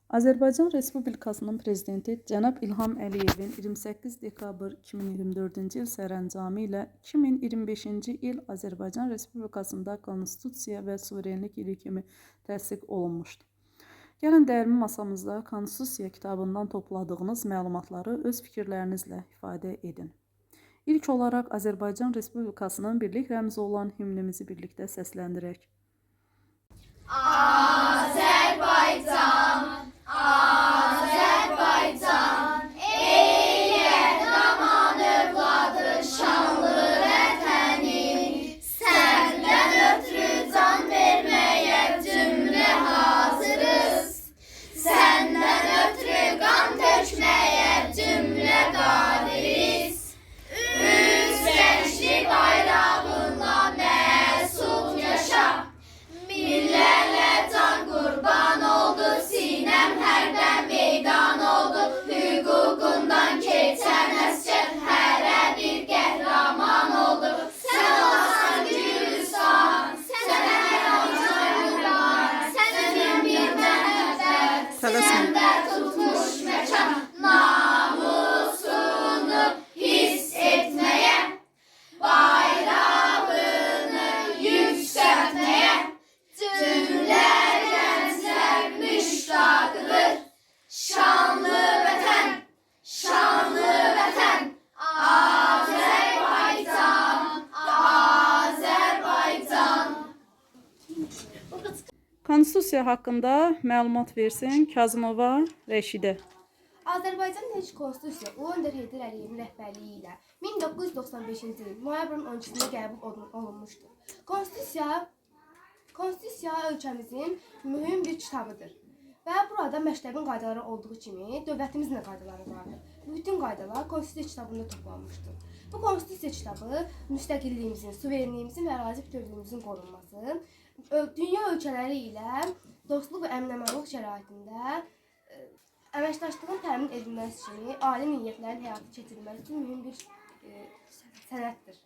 Azərbaycan Respublikasının Prezidenti cənab İlham Əliyevin 28 dekabr 2024-cü il sərəncamı ilə 2025-ci il Azərbaycan Respublikasında Konstitusiya və Suverenlik ili kimi təsdiq olunmuşdur. Gəlin dəyərli masamızda Konstitusiya kitabından topladığınız məlumatları öz fikirlərinizlə ifadə edin. İlk olaraq Azərbaycan Respublikasının birlik rəmzi olan himnimizi birlikdə səsləndirək. Azərbaycan, Azərbaycan, eylət aman övladı şanlı vətənin, səndən ötürü can verməyə cümlə hazırız, səndən ötürü qan tökməyə cümlə qadiriz. Üç gençlik bayrağına məsut yaşa, millərlə can qurban oldu, sinem hərdən meydan oldu, hüququndan keçən əsgər hərə bir qəhrəman oldu. Sən olasan Gülüstan, sən hər olsan qurban, sənin bir məhəbbət, səndə tutmuş məkan, namusunu hiss etməyə, bayrağını yüksəltməyə, cümlər gənclər müştaqdır. Şanlı vətən, Azərbaycan, Azərbaycan. Konstitusiya haqqında məlumat versin Kazımova Rəşidə. Azərbaycan Dövlət Konstitusiya Ulu Öndər Heydər Əliyevin rəhbərliyi ilə 1995-ci il noyabrın 12-də qəbul olunmuşdur. Konstitusiya ölkəmizin mühüm bir kitabıdır və burada məktəbin qaydaları olduğu kimi dövlətimizin də qaydaları vardır. Bütün qaydalar Konstitusiya kitabında toplanmışdır. Bu Konstitusiya kitabı müstəqilliyimizin, suverenliyimizin və ərazi bütövlüyümüzün qorunması, dünya ölkələri ilə dostluq və əmin-amanlıq şəraitində əməkdaşlığın təmin edilməsi kimi ali niyyətlərin həyata keçirilməsi üçün mühüm bir sənəddir.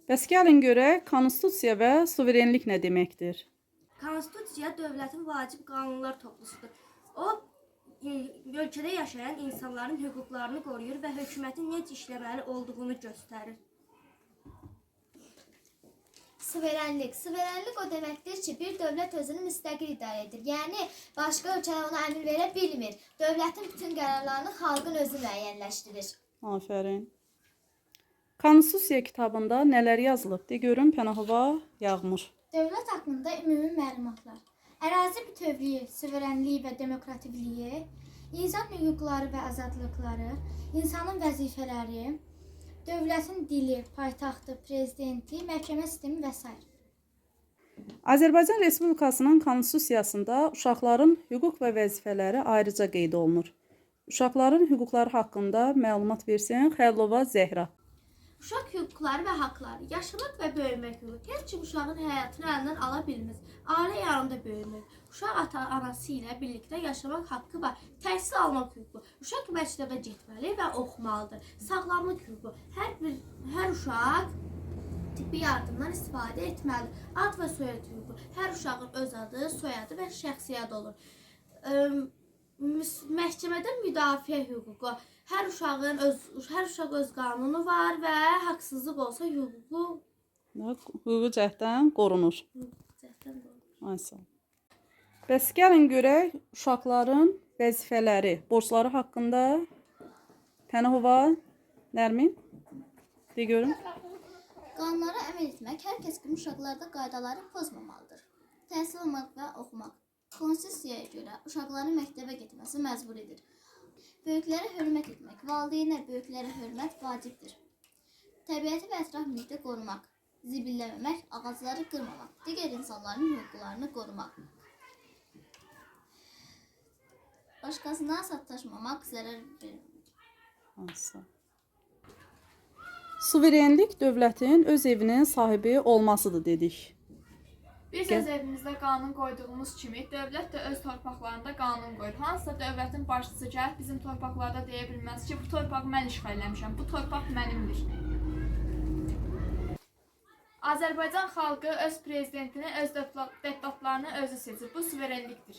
Bəs gəlin görək, konstitusiya və suverenlik nə deməkdir? Konstitusiya dövlətin vacib qanunlar toplusudur. O, ölkədə yaşayan insanların hüquqlarını qoruyur və hökumətin necə işləməli olduğunu göstərir. Suverenlik. Suverenlik o deməkdir ki, bir dövlət özünü müstəqil idarə edir. Yəni, başqa ölkələr ona əmir verə bilmir. Dövlətin bütün qərarlarını xalqın özü müəyyənləşdirir. Afərin. Konstitusiya kitabında nələr yazılıb? De görün Pənahova Yağmur. Dövlət haqqında ümumi məlumatlar. Ərazi bütövlüyü, suverenliyi və demokratikliyi, insan hüquqları və azadlıqları, insanın vəzifələri, dövlətin dili, paytaxtı, prezidenti, məhkəmə sistemi və s. Azərbaycan Respublikasının konstitusiyasında uşaqların hüquq və vəzifələri ayrıca qeyd olunur. Uşaqların hüquqları haqqında məlumat versin Xəllova Zəhra. Uşaq hüquqları və haqları, yaşamaq və böyümək hüququ. Heç kim uşağın həyatını əlindən ala bilməz. Ailə yanında böyümür. Uşaq ata-anası ilə birlikdə yaşamaq haqqı var. Təhsil almaq hüququ. Uşaq məktəbə getməli və oxumalıdır. Sağlamlıq hüququ. Hər uşaq tibbi yardımdan istifadə etməlidir. Ad və soyad hüququ. Hər uşağın öz adı, soyadı və şəxsiyyəti olur. Məhkəmədə müdafiə hüququ. Hər uşaq öz qanunu var və haqsızlıq olsa Hüquqi cəhddən qorunur. Aysa. Bəs gəlin görək uşaqların vəzifələri, borcları haqqında Pənahova Nərmin. De görün. Qanunlara əməl etmək hər kəs kimi uşaqlarda qaydaları pozmamalıdır. Təhsil almaq və oxumaq. Konstitusiyaya görə uşaqların məktəbə getməsi məcburidir. Böyüklərə hörmət etmək, valideynə böyüklərə hörmət vacibdir. Təbiəti və ətraf mühiti qorumaq, zibilləməmək, ağacları qırmamaq, digər insanların hüquqlarını qorumaq. Başqasına sataşmamaq, zərər vermək. Suverenlik dövlətin öz evinin sahibi olmasıdır dedik. Biz öz evimizdə qanun qoyduğumuz kimi, dövlət də öz torpaqlarında qanun qoyur. Hansısa dövlətin başçısı gəlib bizim torpaqlarda deyə bilməz ki, bu torpağı mən işğal eləmişəm, bu torpaq mənimdir. Azərbaycan xalqı öz prezidentini, öz deputatlarını özü seçir. Bu suverenlikdir.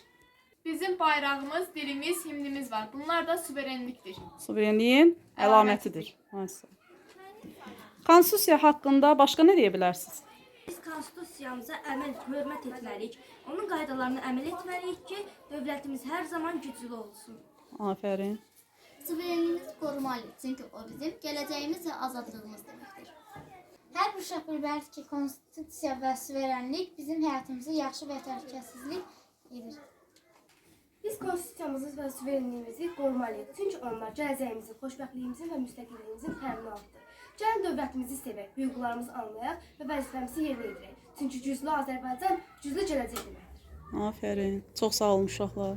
Bizim bayrağımız, dilimiz, himnimiz var. Bunlar da suverenlikdir. Suverenliyin əlamətidir. Maşallah. Konstitusiya haqqında başqa nə deyə bilərsiniz? Biz konstitusiyamıza hörmət etməliyik. Onun qaydalarına əməl etməliyik ki, dövlətimiz hər zaman güclü olsun. Afərin. Suverenliğimizi korumalıyız. Çünkü o bizim geleceğimiz ve azadlığımız demektir. Hər bir uşaq bilməlidir ki, konstitusiya və suverenlik bizim həyatımızı yaxşı və təhlükəsizlik edir. Biz konstitusiyamızı və suverenliyimizi qorumalıyıq. Çünki onlar gələcəyimizin, xoşbəxtliyimizin və müstəqilliyimizin təminatıdır. Gəlin dövlətimizi sevək, hüquqlarımızı anlayaq və vəzifəmizi yerinə yetirək. Çünki güclü Azərbaycan güclü gələcək deməkdir. Afərin. Çox sağ olun uşaqlar.